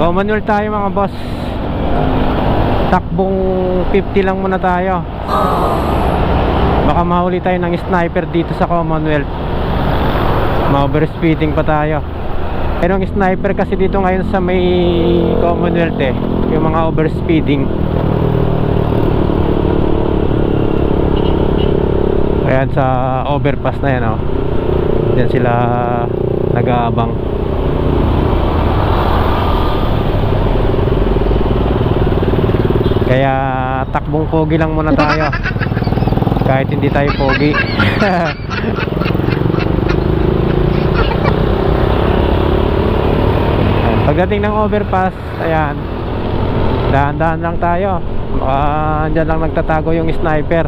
Commonwealth tayo mga boss. Takbong 50 lang muna tayo. Baka mahuli tayo ng sniper dito sa Commonwealth. Ma-overspeeding pa tayo. Merong sniper kasi dito ngayon sa may Commonwealth eh, yung mga overspeeding. Ayan sa overpass na yan oh. Diyan sila nag-aabang. Kaya takbong pogi lang muna tayo. Kahit hindi tayo pogi. Pagdating ng overpass, ayan, dahan-dahan lang tayo. Baka dyan lang nagtatago yung sniper.